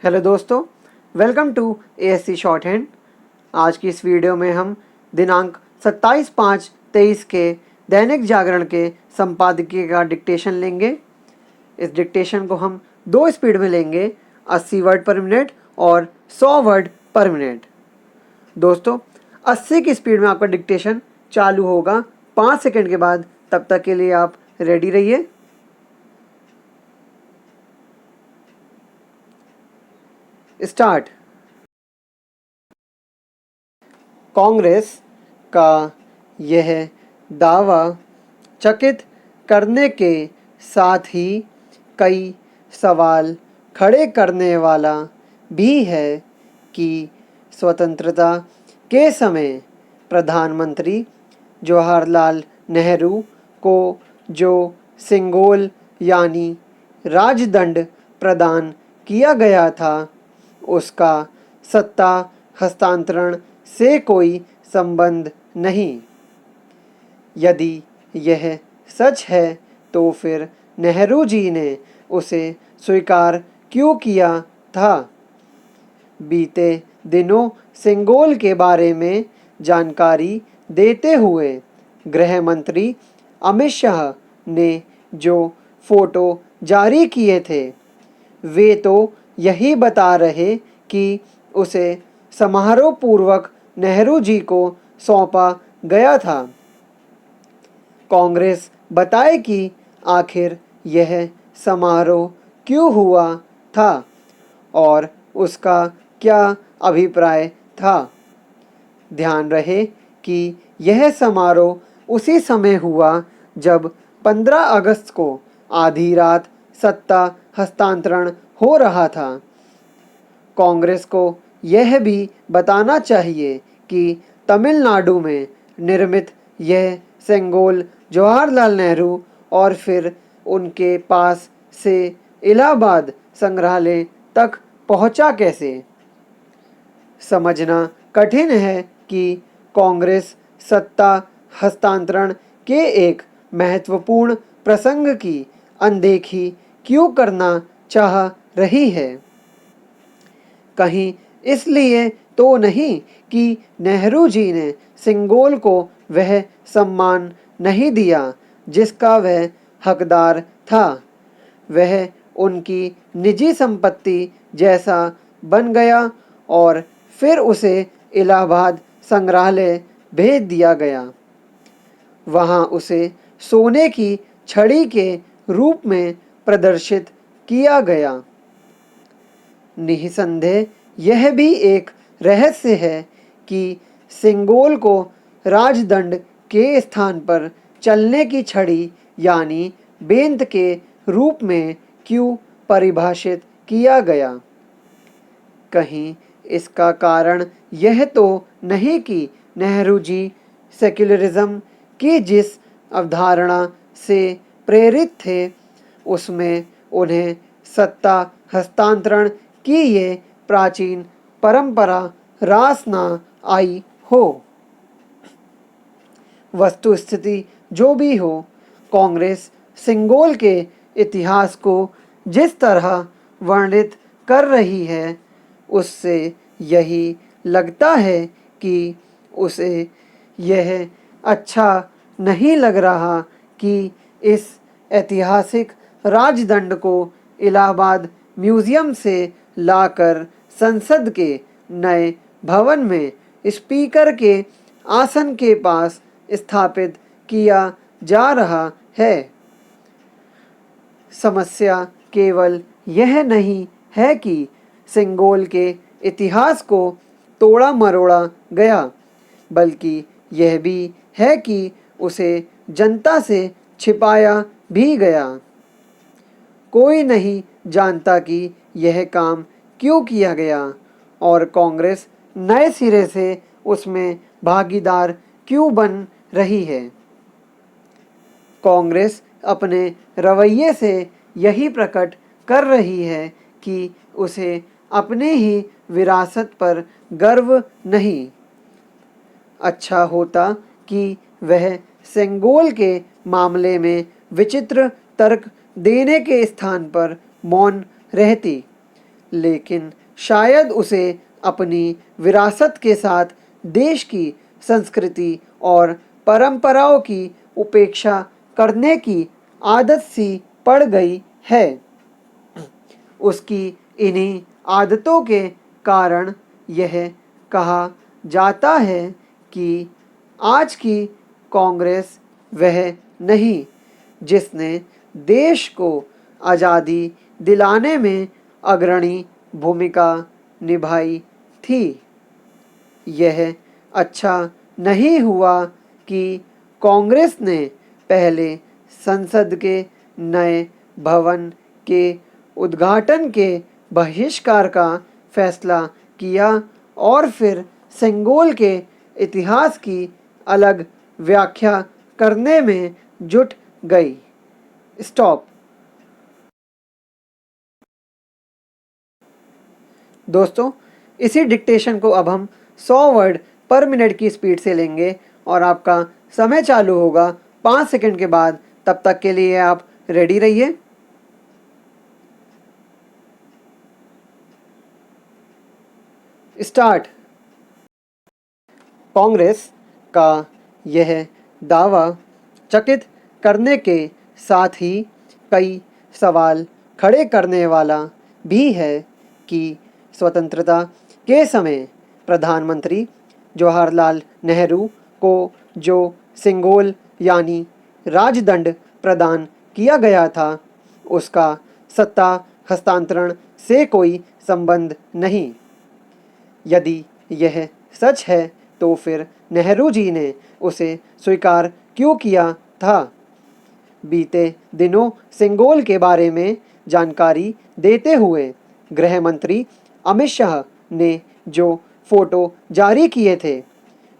Hello दोस्तों, welcome to ASC short hand. आज की इस वीडियो में हम दिनांक 27/5/23 के दैनिक जागरण के संपादकीय का डिक्टेशन लेंगे। इस डिक्टेशन को हम 2 स्पीड में लेंगे, 80 वर्ड पर मिनट और 100 वर्ड पर मिनट। दोस्तों, 80 की स्पीड में आपका डिक्टेशन चालू होगा 5 सेकंड के बाद। तब तक के लिए आप रेडी रहिए। स्टार्ट। कांग्रेस का यह दावा चकित करने के साथ ही कई सवाल खड़े करने वाला भी है कि स्वतंत्रता के समय प्रधानमंत्री जवाहरलाल नेहरू को जो सिंगोल यानी राजदंड प्रदान किया गया था, उसका सत्ता हस्तांतरण से कोई संबंध नहीं। यदि यह सच है तो फिर नेहरू जी ने उसे स्वीकार क्यों किया था? बीते दिनों सिंगोल के बारे में जानकारी देते हुए गृह मंत्री अमित शाह ने जो फोटो जारी किए थे, वे तो यही बता रहे कि उसे समारोह पूर्वक नेहरू जी को सौंपा गया था। कांग्रेस बताए कि आखिर यह समारोह क्यों हुआ था और उसका क्या अभिप्राय था। ध्यान रहे कि यह समारोह उसी समय हुआ जब 15 अगस्त को आधी रात सत्ता हस्तांतरण हो रहा था। कांग्रेस को यह भी बताना चाहिए कि तमिलनाडु में निर्मित यह सेंगोल जवाहरलाल नेहरू और फिर उनके पास से इलाहाबाद संग्रहालय तक पहुंचा कैसे। समझना कठिन है कि कांग्रेस सत्ता हस्तांतरण के एक महत्वपूर्ण प्रसंग की अनदेखी क्यों करना चाह रही है। कहीं इसलिए तो नहीं कि नेहरू जी ने सिंगोल को वह सम्मान नहीं दिया जिसका वह हकदार था। वह उनकी निजी संपत्ति जैसा बन गया और फिर उसे इलाहाबाद संग्रहालय भेज दिया गया। वहां उसे सोने की छड़ी के रूप में प्रदर्शित किया गया। निसंदेह यह भी एक रहस्य है कि सिंगोल को राजदंड के स्थान पर चलने की छड़ी यानी बेंत के रूप में क्यों परिभाषित किया गया। कहीं इसका कारण यह तो नहीं कि नेहरू जी सेक्युलरिज्म की जिस अवधारणा से प्रेरित थे, उसमें उन्हें सत्ता हस्तांतरण की ये प्राचीन परंपरा रास ना आई हो। वस्तुस्थिति जो भी हो, कांग्रेस सिंगोल के इतिहास को जिस तरह वर्णित कर रही है, उससे यही लगता है कि उसे यह अच्छा नहीं लग रहा कि इस ऐतिहासिक राजदंड को इलाहाबाद म्यूजियम से लाकर संसद के नए भवन में स्पीकर के आसन के पास स्थापित किया जा रहा है। समस्या केवल यह नहीं है कि सिंगोल के इतिहास को तोड़ा मरोड़ा गया, बल्कि यह भी है कि उसे जनता से छिपाया भी गया। कोई नहीं जानता कि यह काम क्यों किया गया और कांग्रेस नए सिरे से उसमें भागीदार क्यों बन रही है। कांग्रेस अपने रवैये से यही प्रकट कर रही है कि उसे अपने ही विरासत पर गर्व नहीं। अच्छा होता कि वह सेंगोल के मामले में विचित्र तर्क देने के स्थान पर मौन रहती, लेकिन शायद उसे अपनी विरासत के साथ देश की संस्कृति और परंपराओं की उपेक्षा करने की आदत सी पड़ गई है। उसकी इन्हीं आदतों के कारण यह कहा जाता है कि आज की कांग्रेस वह नहीं जिसने देश को आज़ादी दिलाने में अग्रणी भूमिका निभाई थी। यह अच्छा नहीं हुआ कि कांग्रेस ने पहले संसद के नए भवन के उद्घाटन के बहिष्कार का फैसला किया और फिर सेंगोल के इतिहास की अलग व्याख्या करने में जुट गई। स्टॉप। दोस्तों, इसी डिक्टेशन को अब हम 100 वर्ड पर मिनट की स्पीड से लेंगे और आपका समय चालू होगा 5 सेकंड के बाद। तब तक के लिए आप रेडी रहिए। स्टार्ट। कांग्रेस का यह दावा चकित करने के साथ ही कई सवाल खड़े करने वाला भी है कि स्वतंत्रता के समय प्रधानमंत्री जवाहरलाल नेहरू को जो सेंगोल यानी राजदंड प्रदान किया गया था उसका सत्ता हस्तांतरण से कोई संबंध नहीं। यदि यह सच है तो फिर नेहरू जी ने उसे स्वीकार क्यों किया था? बीते दिनों सेंगोल के बारे में जानकारी देते हुए गृह मंत्री अमित शाह ने जो फोटो जारी किए थे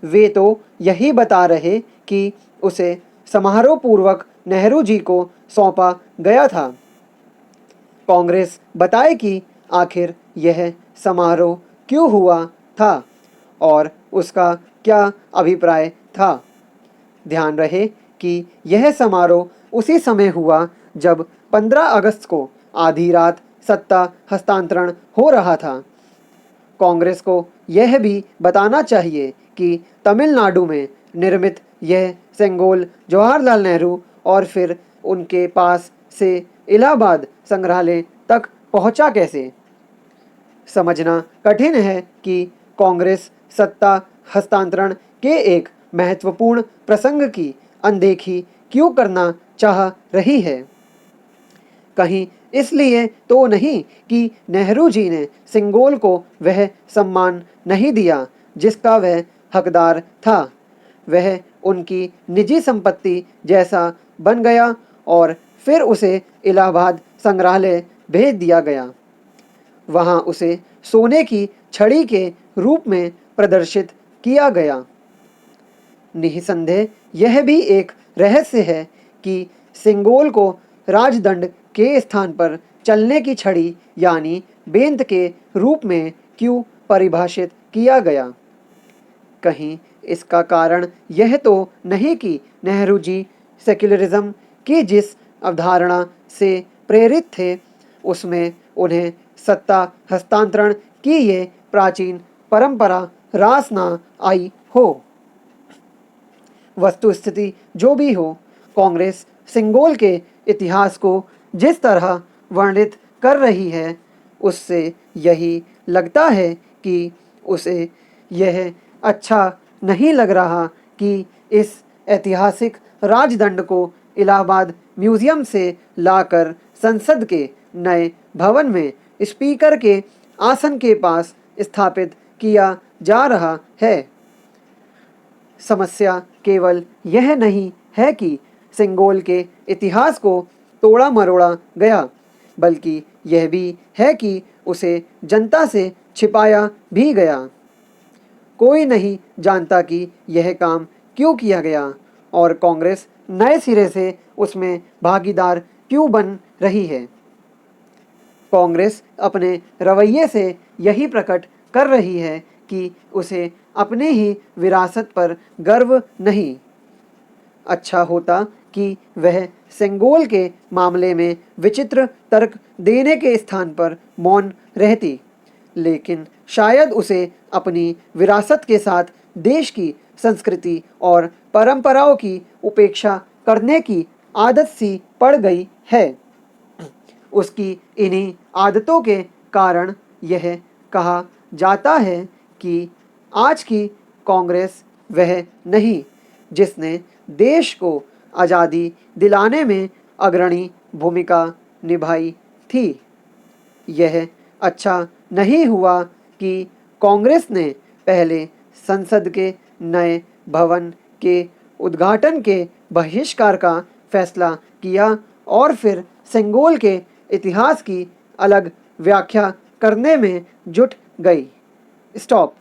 वे तो यही बता रहे कि उसे समारोह पूर्वक नेहरू जी को सौंपा गया था। कांग्रेस बताए कि आखिर यह समारोह क्यों हुआ था और उसका क्या अभिप्राय था। ध्यान रहे कि यह समारोह उसी समय हुआ जब 15 अगस्त को आधी रात सत्ता हस्तांतरण हो रहा था। कांग्रेस को यह भी बताना चाहिए कि तमिलनाडु में निर्मित यह सेंगोल जवाहरलाल नेहरू और फिर उनके पास से इलाहाबाद संग्रहालय तक पहुंचा कैसे। समझना कठिन है कि कांग्रेस सत्ता हस्तांतरण के एक महत्वपूर्ण प्रसंग की अनदेखी क्यों करना चाह रही है। कहीं इसलिए तो नहीं कि नेहरू जी ने सेंगोल को वह सम्मान नहीं दिया जिसका वह हकदार था। वह उनकी निजी संपत्ति जैसा बन गया और फिर उसे इलाहाबाद संग्रहालय भेज दिया गया। वहां उसे सोने की छड़ी के रूप में प्रदर्शित किया गया। निसंदेह यह भी एक रहस्य है कि सेंगोल को राजदंड के स्थान पर चलने की छड़ी यानी बेंत के रूप में क्यों परिभाषित किया गया। कहीं इसका कारण यह तो नहीं कि नेहरू जी सेक्युलरिज्म की जिस अवधारणा से प्रेरित थे उसमें उन्हें सत्ता हस्तांतरण की ये प्राचीन परंपरा रास ना आई हो। वस्तुस्थिति जो भी हो, कांग्रेस सेंगोल के इतिहास को जिस तरह वर्णित कर रही है उससे यही लगता है कि उसे यह अच्छा नहीं लग रहा कि इस ऐतिहासिक राजदंड को इलाहाबाद म्यूजियम से लाकर संसद के नए भवन में स्पीकर के आसन के पास स्थापित किया जा रहा है। समस्या केवल यह नहीं है कि सेंगोल के इतिहास को तोड़ा मरोड़ा गया, बल्कि यह भी है कि उसे जनता से छिपाया भी गया। कोई नहीं जानता कि यह काम क्यों किया गया और कांग्रेस नए सिरे से उसमें भागीदार क्यों बन रही है। कांग्रेस अपने रवैये से यही प्रकट कर रही है कि उसे अपने ही विरासत पर गर्व नहीं। अच्छा होता कि वह सेंगोल के मामले में विचित्र तर्क देने के स्थान पर मौन रहती, लेकिन शायद उसे अपनी विरासत के साथ देश की संस्कृति और परंपराओं की उपेक्षा करने की आदत सी पड़ गई है। उसकी इन्हीं आदतों के कारण यह कहा जाता है कि आज की कांग्रेस वह नहीं जिसने देश को आज़ादी दिलाने में अग्रणी भूमिका निभाई थी। यह अच्छा नहीं हुआ कि कांग्रेस ने पहले संसद के नए भवन के उद्घाटन के बहिष्कार का फैसला किया और फिर सेंगोल के इतिहास की अलग व्याख्या करने में जुट गई। स्टॉप।